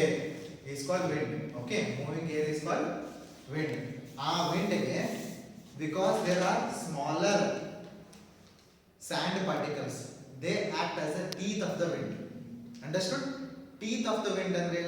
air is called wind. Okay, moving air is called wind. Wind again, because there are smaller sand particles, they act as a teeth of the wind. Understood? Teeth of the wind andre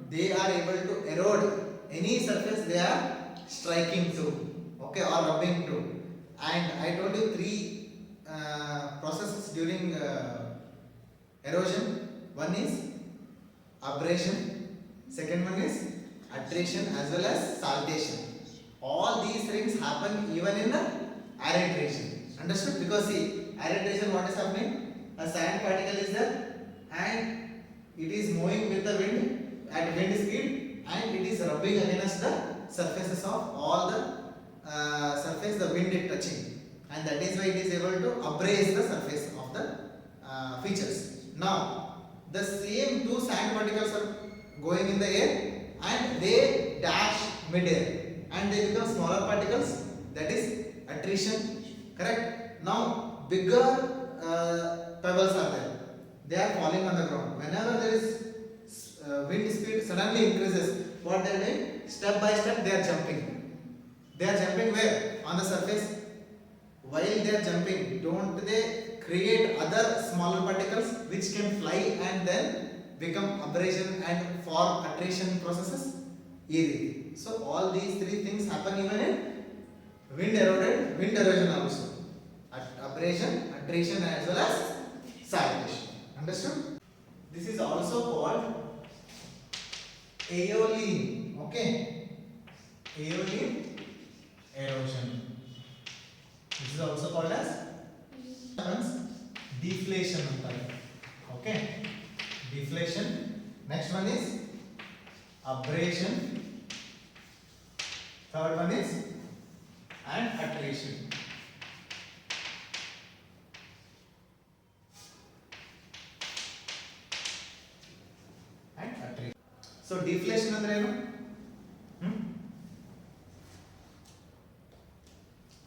they are able to erode any surface they are striking to, okay, or rubbing to. And I told you three processes during erosion. One is abrasion, second one is attrition as well as saltation. All these things happen even in the arid region. Understood? Because see, arid region, what is happening? A sand particle is there and it is moving with the wind at wind speed and it is rubbing against the surfaces of all the surface the wind is touching, and that is why it is able to abrase the surface of the features. Now the same two sand particles are going in the air and they dash mid-air and they become smaller particles, that is attrition. Correct? Now bigger pebbles are there, they are falling on the ground. Whenever there is wind speed suddenly increases, what they are doing? Step by step they are jumping. They are jumping where? On the surface. While they are jumping, don't they create other smaller particles which can fly and then become abrasion and form attrition processes? Easy. So all these three things happen even in wind erosion also. Abrasion, attrition as well as saltation. Understood? This is also called aeolian. Okay, aeolian erosion. This is also called as deflation. Okay, deflation. Next one is abrasion. Third one is and attrition. So deflation andre ಏನು?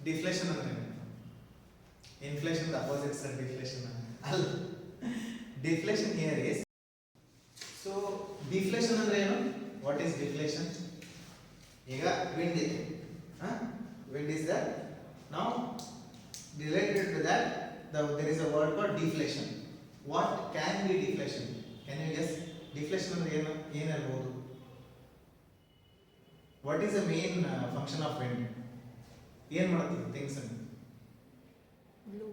Deflation andre ಏನು? Inflation the opposite side deflation. Deflation here is, so deflation andre ಏನು? What is deflation? ಈಗ wind ಇದೆ, wind is there. Now related to that there is a word called deflation. What can be deflation? Can you guess? Deflation ಅಂದ್ರೆ ಏನು ಇರಬಹುದು? What is the main function of wind? ಏನು ಮಾಡುತ್ತೆ things ಅನ್ನು? Blow.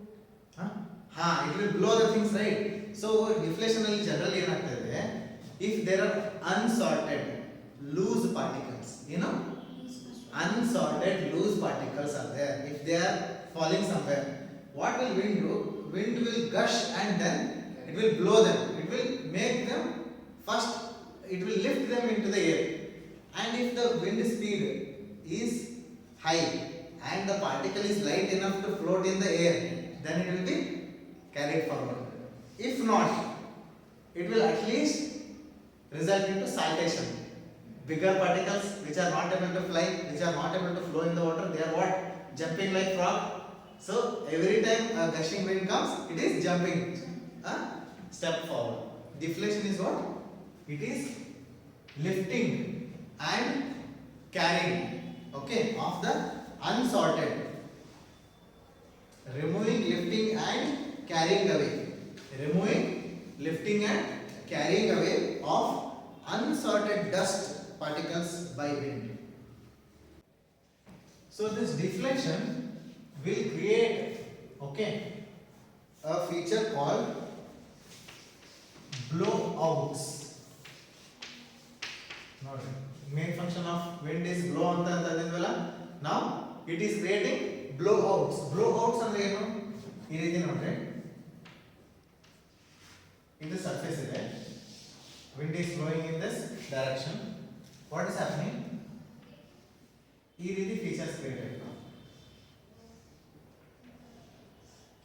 It will blow the things, right? So deflation ಅಲ್ಲಿ general ಏನಾಗ್ತದೆ, if there are unsorted loose particles, unsorted loose particles are there, if they are falling somewhere, what will wind do? Wind will gush and then it will blow them. It will make them, first it will lift them into the air, and if the wind speed is high and the particle is light enough to float in the air, then it will be carried forward. If not, it will at least result into saltation. Bigger particles which are not able to fly, which are not able to flow in the water, they are what? Jumping like frog. So every time a gushing wind comes, it is jumping step forward. Deflation is what? It is lifting and carrying, okay, of the unsorted, removing, lifting and carrying away, removing, lifting and carrying away of unsorted dust particles by wind. So this deflection will create, okay, a feature called blowouts. Main function of wind is blow anta antadinvalla. Now it is creating blowouts. Blowouts andre ಏನು? ಈ ರೀತಿ ನೋಡ್ರಿ, ಇದು surface ಇದೆ, wind is blowing in this direction. What is happening? ಈ ರೀತಿ features create ಆಯ್ತು.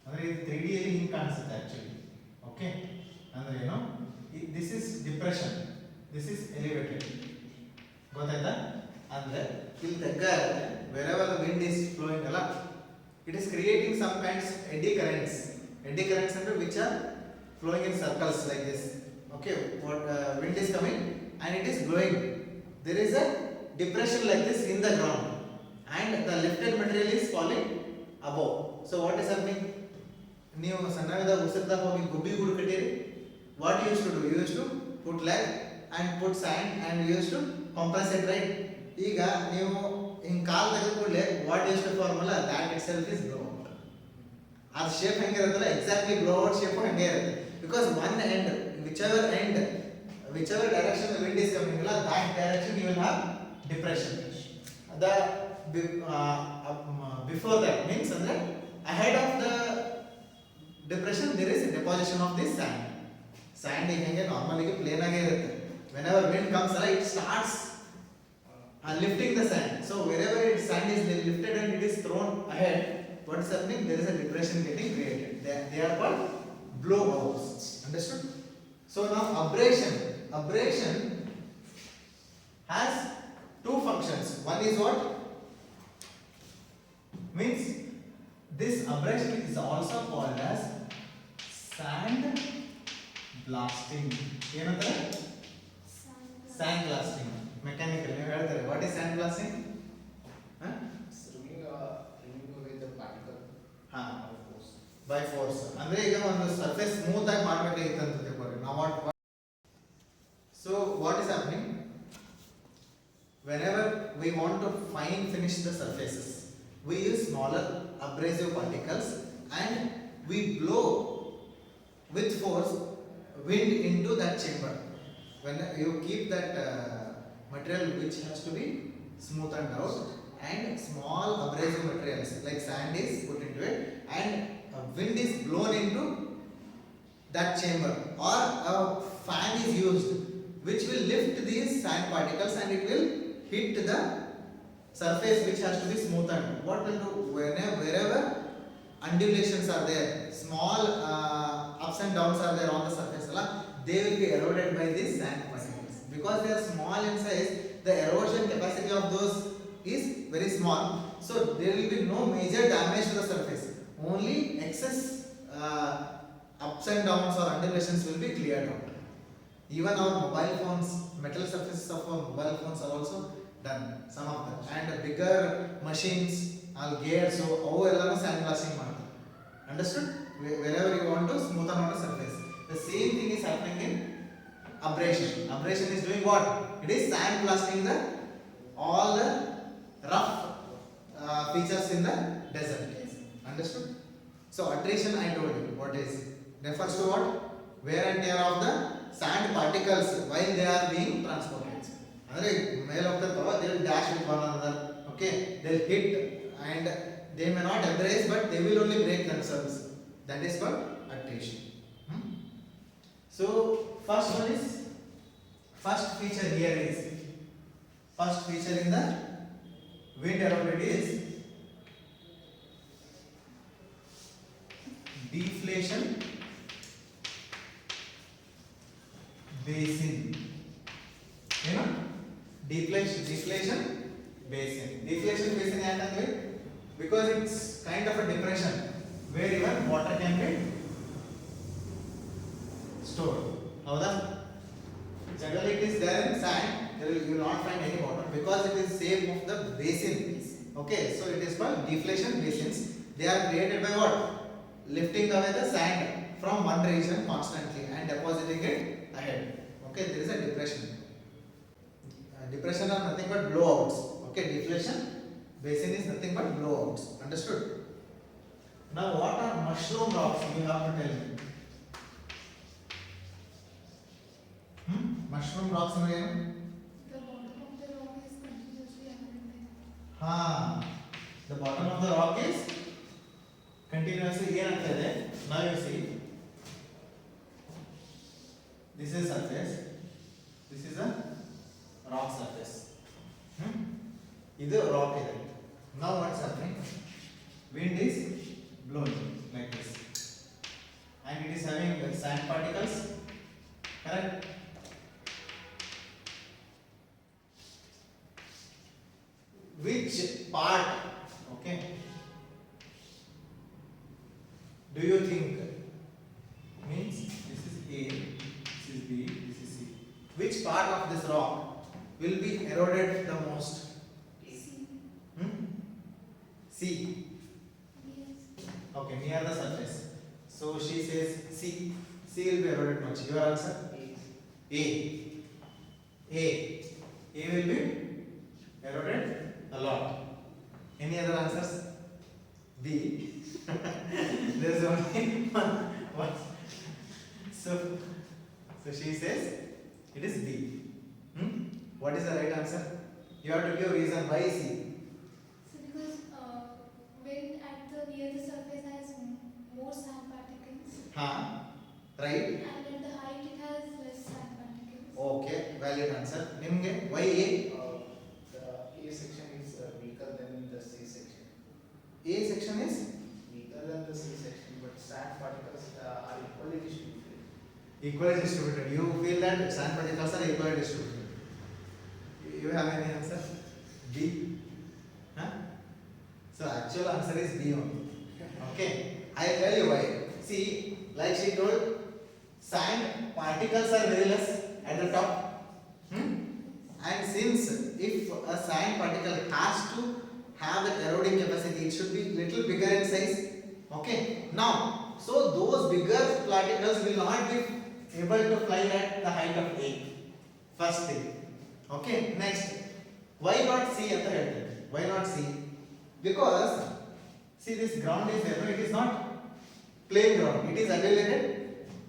ಅಂದ್ರೆ ಇದು 3D ಅಲ್ಲಿ ಹಿಂಗೆ ಕಾಣಿಸುತ್ತೆ actually. Okay, ಅಂದ್ರೆ ಏನು? This is depression, this is elevated. ಗೊತ್ತಾಯ್ತಾ? ಅಂದ್ರೆ ಇಲ್ಲಿ ತಗ್ಗ ಇರುತ್ತೆ, wherever the wind is flowing ಅಲ್ಲ, it is creating some kinds eddy currents. Eddy currents ಅಂದ್ರೆ which are flowing in circles like this. Okay, what wind is coming and it blowing, there is a depression like this in the ground, and the lifted material is falling above. So what is happening? ನೀವು ಸಣ್ಣವಿದ್ದಾಗ ಉಸಿರ್ದಾಗ ಹೋಗಿ ಗುಬ್ಬಿ ಗೂಡು ಕಟ್ಟಿರಿ. What you used to do? You used to put leg and put sand and you used to compress it, right? ಈಗ ನೀವು ಹಿಂಗೆ ಕಾಲು ತೆಗೆದ ಕೂಡಲೇ what use to formula that itself is blow out. ಅದು ಶೇಪ್ ಹೆಂಗಿರುತ್ತಲ್ಲ exactly blow out shape ಹಂಗೆ ಇರುತ್ತೆ. Because one end whichever direction the wind is coming, that direction you will have depression. The before that means ಅಂದ್ರೆ ahead of the depression there is a deposition of this sand. Sand ಹೆಂಗೆ normally plane ಆಗೇ ಇರುತ್ತೆ. Whenever wind comes, it starts lifting the sand. So wherever sand is lifted and it is thrown ahead, what is happening? There is a depression getting created. They are called blowouts. Understood? So now abrasion has two functions. One is what? Means this abrasion is also called as sand blasting. ಏನಂತಾರೆ? Sand blasting. Mechanical. ನೀವು ಹೇಳ್ತಾರೆ what is sand blasting? Removing away the particle. By force. ಅಂದ್ರೆ ಈಗ ಒಂದು surface smooth ಆಗಿ ಮಾಡಬೇಕಾಗಿತ್ತು ಅಂತ ತಿಳ್ಕೊಳ್ಳಿ. Now what? So what is happening? Whenever we want to fine finish the surfaces, we use smaller abrasive particles and we blow with force wind into that chamber. When you keep that material which has to be smoothened out, and small abrasive materials like sand is put into it, and wind is blown into that chamber, or a fan is used which will lift these sand particles and it will hit the surface which has to be smoothened. What will do? Wherever undulations are there, small ups and downs are there on the surface, they will be eroded by these sand particles. Because they are small in size, the erosion capacity of those is very small, so there will be no major damage to the surface. Only excess ups and downs or undulations will be cleared out. Even our mobile phones, metal surfaces of our mobile phones are also done, some of them, and bigger machines, all gears, so all ellanu sand blasting ಮಾಡ್ತಾರೆ. Understood? Wherever you want to smoothen out the surface, the same thing is happening in abrasion. Abrasion is doing what? It is sand blasting the all the rough features in the desert. Understood? So attrition, I told you what is, refers to what? Wear and tear of the sand particles while they are being transported. Andre ಮೇಲೆ ಹೋಗ್ತಿರ್ತಾವ, they will dash with one another. Okay, they will hit and they may not abrase, but they will only break themselves. That is called attrition. So first feature here is, first feature in the wind eroded is deflation basin. You know, deflation basin. Deflation basin ಯಾಕಂದ್ರೆ because it's kind of a depression where even water can be stored. ಹೌದಾ? Generally it is there in sand, you will not find any water because it is shape of the basin. Okay, so it is called deflation basins. They are created by what? Lifting away the sand from one region constantly and depositing it ahead. Okay, there is a depression. Depression are nothing but blowouts. Okay, deflation basin is nothing but blowouts. Understood? Now what are mushroom rocks? You have to tell me. Mushroom rocks are what? The bottom of the rock is continuously eroding. The bottom of the rock is continuously ಏನಂತ ಇದೆ? Now you see, this is surface, this is a rock surface. ಇದು rock ಇದೆ. Now what's happening? Wind is blowing like this, and it is having sand particles, correct? Which part, okay, do you think means this is A, this is B, this is C? Which part of this rock will be eroded the most? C. Hmm? C. Yes. Okay, near the surface. So she says C. C will be eroded much. Your answer? A. A. A will be eroded a lot. Any other answers? B. There is only one. So she says it is B. What is the right answer? You have to give reason why C. So because wind at the near the surface has more sand particles, Huh? Right? and at the height it has less sand particles. Okay, valid answer. Nimge why A? The A section is weaker than the C section. A section is Weaker than the C section, but sand particles are equally distributed. equally distributed. You feel that sand particles are equally distributed. You have any answer? B? Huh? So actual answer is B only. Okay. I tell you why. See, like she told, sand particles are very less at the top. And since if a sand particle has to have an eroding capacity, it should be little bigger in size. Okay. Now, so those bigger particles will not be able to fly at the height of A. First thing. Okay. Next. Why not C at the head? Why not C? Because see this ground is there. No, it is not plain ground. It is elevated.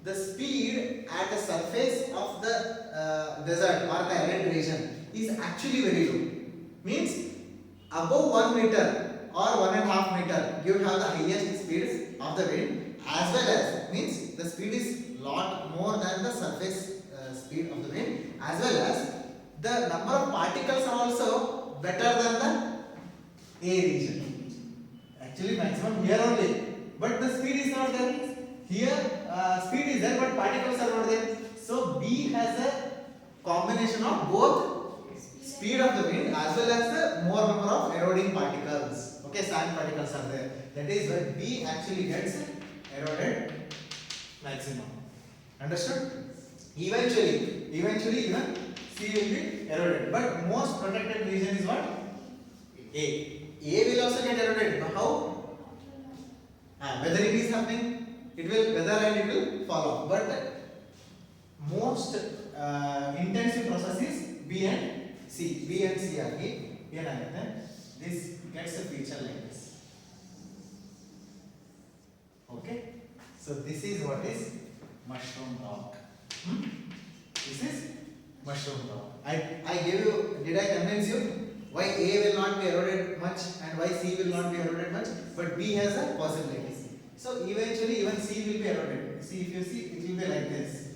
The speed at the surface of the desert or the arid region is actually very low. Means above 1 meter or 1.5 meter, you have the highest speeds of the wind, as well as means the speed is lot more than the surface speed of the wind, as well as the number of particles are also better than the A region. Actually, maximum here only, but the speed is not there. Here, speed is there, but particles are not there. So B has a combination of both speed of the wind as well as the more number of eroding particles. Okay, sand particles are there. That is why B actually gets eroded maximum. Understood? Eventually even C will be eroded. But most protected region is what? A. A will also get eroded. But how? Whether it is happening, it will weather and it will fall off. But most intensive process is B and C. B and C are this gets a feature like this. Okay. So this is what is mushroom rock. This is mushroom rock. I gave you. Did I convince you? Why A will not be eroded much and why C will not be eroded much, but B has a possibility. So eventually even C will be eroded. See, if you see, it will be like this.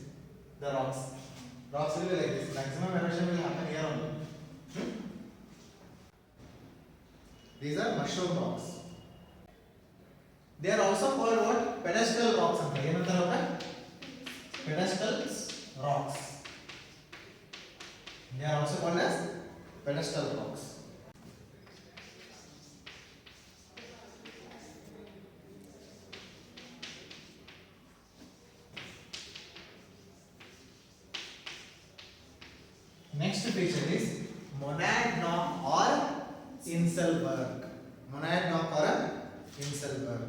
The rocks will be like this. Maximum erosion will happen here only. These are mushroom rocks. They are also called what? Pedestal rocks. Pedestal rocks. They are also called as pedestal rocks. Next feature is monadnock or Inselberg. Monadnock or Inselberg.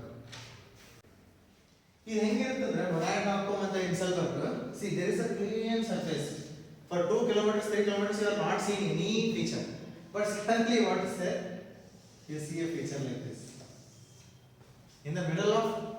This monadnock and Inselberg. See, there is a clean surface. For 2 kilometers, 3 kilometers, you are not seeing any feature. But suddenly, what is there? You see a feature like this. In the middle of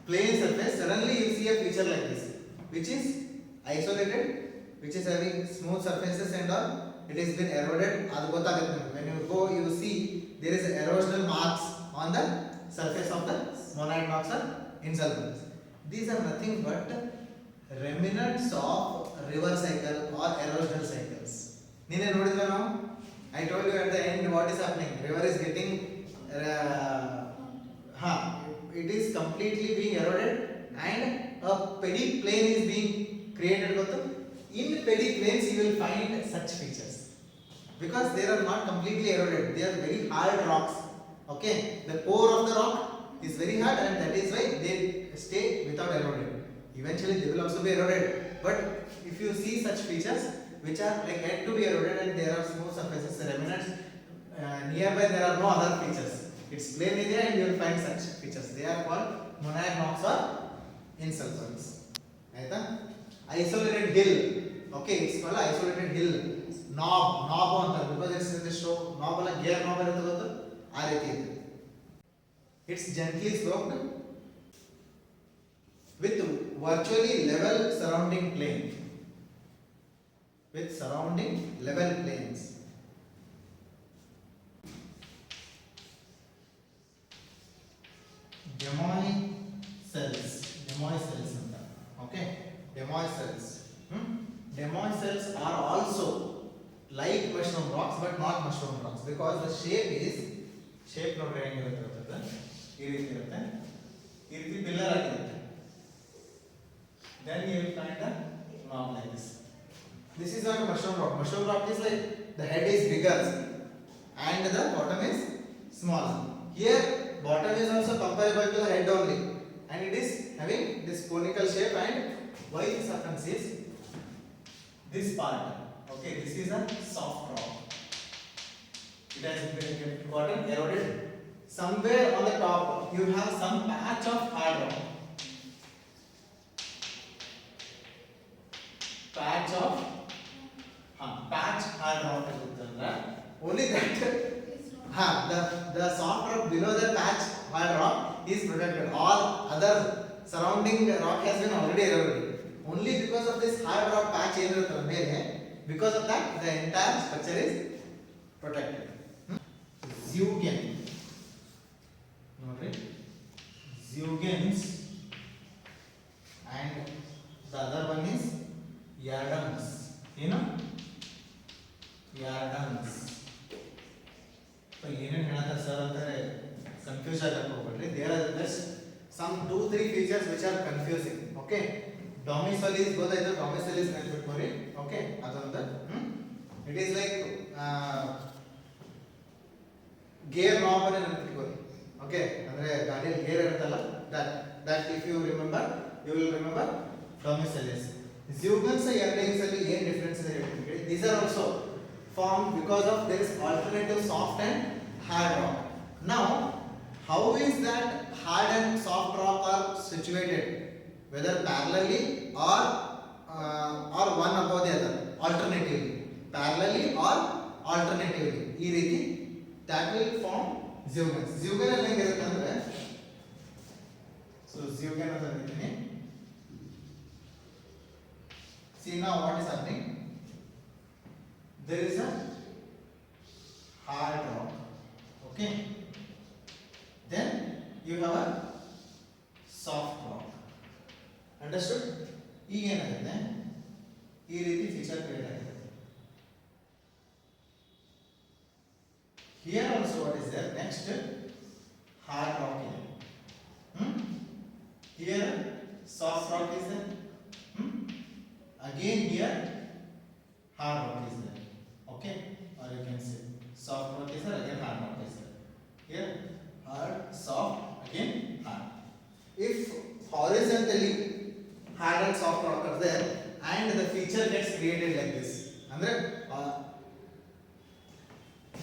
plain surface, suddenly you see a feature like this, which is isolated, which is having smooth surfaces and all. It has been eroded. When you go, you see there is erosional marks on the surface of the monadnocks or Inselbergs. These are nothing but remnants of river cycle or erosional cycles. I told you at the end what is happening. River is getting it is completely being eroded and a paddy plain is being created. In paddy plains you will find such features because they are not completely eroded. They are very hard rocks. Okay, the core of the rock is very hard and that is why they stay without eroding. Eventually they will also be eroded. But if you see such features, which are like yet to be eroded, and there are smooth surfaces, remnants. Nearby there are no other features. It's plain area and you will find such features. They are called monoid rocks or insulfons. ಆಯ್ತಾ? Isolated hill. Okay, it's called isolated hill. Knob ಅಂತಾರೆ because it's in the show. Knob ಅಲ್ಲ, gear knob ಇರುತ್ತೆ ಗೊತ್ತು, ಆ ರೀತಿ ಇದೆ. It's gently sloped with virtually level surrounding plane. With surrounding level planes. Demoy cells ಅಂತ. Okay, demoy cells. Demoy cells are also like mushroom rocks but not mushroom rocks because the shape ನೋಡ್ರಿ ಹೆಂಗಿರುತ್ತೆ, ಈ ರೀತಿ ಇರುತ್ತೆ, ಈ ರೀತಿ pillar ಆಗಿರುತ್ತೆ. Then you will find a knob like this. This is not a mushroom rock. Mushroom rock is like the head is bigger and the bottom is smaller. Here bottom is also comparable to the head only, and it is having this conical shape. And why this happens is this part. Okay, this is a soft rock. It has gotten eroded. Somewhere on the top you have some patch of hard rock. Patch hard rock ಇರುತ್ತಂದ್ರೆ only that the soft rock below the patch hard rock is protected. All other surrounding rock has been already eroded. Only because of this hard rock patch ಏನಿರುತ್ತೆ ಮೇಲೆ, because of that the entire structure is protected. Zeugen. ನೋಡ್ರಿ, Zeugens and the other one is Yardans. ಏನು? Yardans. ಏನೇನು ಹೇಳ್ತಾರೆ sir ಅಂತಾರೆ confuse ಆಗಕ್ಕೆ ಹೋಗ್ಬೇಡ್ರಿ. There are just some 2-3 features which are confusing. Okay, ಡೊಮಿಸೈಲಿಸ್ ಗೊತ್ತಾಯ್ತು, ಡೊಮಿಸೈಲಿಸ್ ನೆನ್ಪಿಟ್ಕೊರಿ. ಓಕೆ, ಅದೊಂದು it is like gear knob ಅನ್ನ ನೆನ್ಪಿಟ್ಕೊರಿ. ಓಕೆ, ಅಂದ್ರೆ ಗಾಡಿಯಲ್ಲಿ ಗೇರ್ ಇರುತ್ತಲ್ಲ, that if you remember you will remember ಡೊಮಿಸೈಲಿಸ್. Zeugens Yardans ಅಲ್ಲಿ ಏನು ಡಿಫರೆನ್ಸ್ ಇದೆ ಹೇಳ್ತೀನಿ. These are also formed because of there is alternative soft and hard rock. Now, how is that hard and soft rock are situated, whether parallelly or one above the other, alternatively, parallelly or alternatively, ಈ ರೀತಿ that will form Zeugens. Zeugen ಅಲ್ಲಿ ಹೆಂಗಿರುತ್ತೆ ಅಂದ್ರೆ, so Zeugen ಅಂತ ಹೇಳ್ತೀನಿ. See now what is happening. There is a hard rock. Okay. Then you have a soft rock. Understood? ಈಗ ಏನಾಗುತ್ತೆ, ಈ ರೀತಿ ಫೀಚರ್ ಕ್ರಿಯೇಟ್ ಆಗಿದೆ. Here also what is there? Next, hard rock ಇದೆ. Here soft rock is there. Again here hard rock is there. Okay, or you can say soft rock is there, again hard rock is there. Here hard, soft, again hard. If horizontally hard and soft rock are there and the feature gets created like this, andre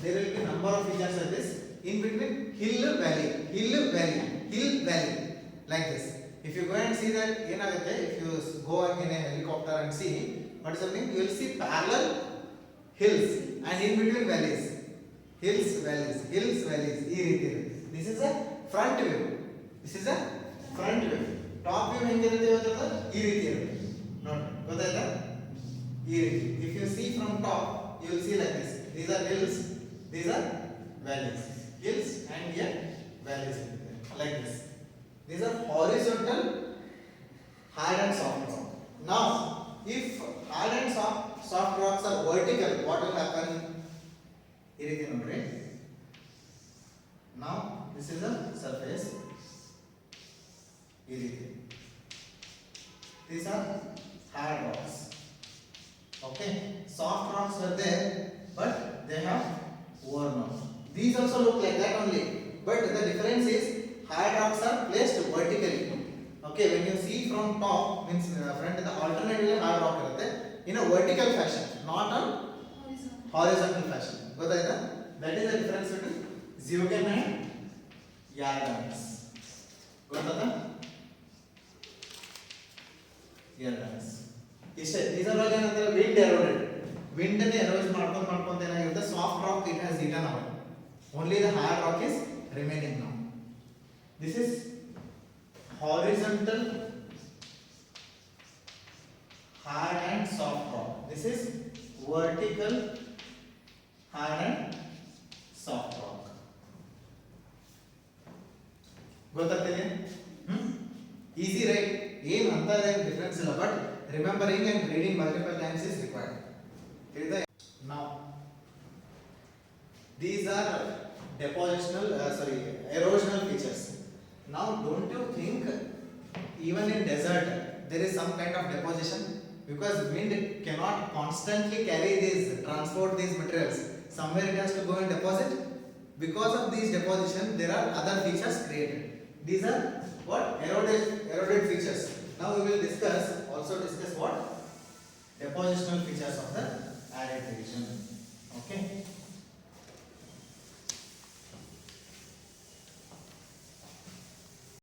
there will be number of features like this in between hill valley like this. If you go and see that ಏನಾಗುತ್ತೆ, if you go in a helicopter and see what is happening, you will see parallel hills and in between valleys, valleys ಈ ರೀತಿ ಇದೆ. This is a front view. Top view ಹೆಂಗಿರುತ್ತೆ ಗೊತ್ತಾ, ಈ ರೀತಿ ಇರುತ್ತೆ ನೋಡಿ, ಗೊತ್ತಾಯ್ತಾ, ಈ ರೀತಿ. If you see from top you will see like this. These are hills, these are valleys, hills and here valleys like this. These are horizontal hard and soft rock. Now, if hard and soft rocks are vertical, what will happen? Here is the now this is the surface. Here these are hard rocks. Okay, soft rocks are there, but they have worn out. These also look like that only, but the difference is hard rocks are placed vertically. Okay, when you see from top means front the alternatively hard rock irutte, in a vertical fashion, not on Horizontal. horizontal fashion. ಗೊತ್ತಾಯ್ತಾ? That is the difference between Zeugem and Yardanus. ಗೊತ್ತಾಯ್ತಾ? Yardanus. ಇಷ್ಟೇ. These are all ಏನಂತಾರೆ wind eroded. Wind ಅನ್ನು erosion ಮಾಡ್ಕೊಂತ ಏನಾಗಿರುತ್ತೆ, soft rock it has eaten away. Only the hard rock is remaining now. This is horizontal hard and soft rock. This is vertical hard and soft rock. ಗೊತ್ತಾಗ್ತಿದೆ? Easy, right? ಏನು ಅಂತ difference ಇಲ್ಲ, but remembering and reading multiple times is required. Now these are depositional erosional features. Now don't you think even in desert there is some kind of deposition, because wind cannot constantly carry these, transport these materials, somewhere it has to go and deposit. Because of these deposition there are other features created. These are what? Eroded features. Now we will discuss what depositional features of the arid region. Okay.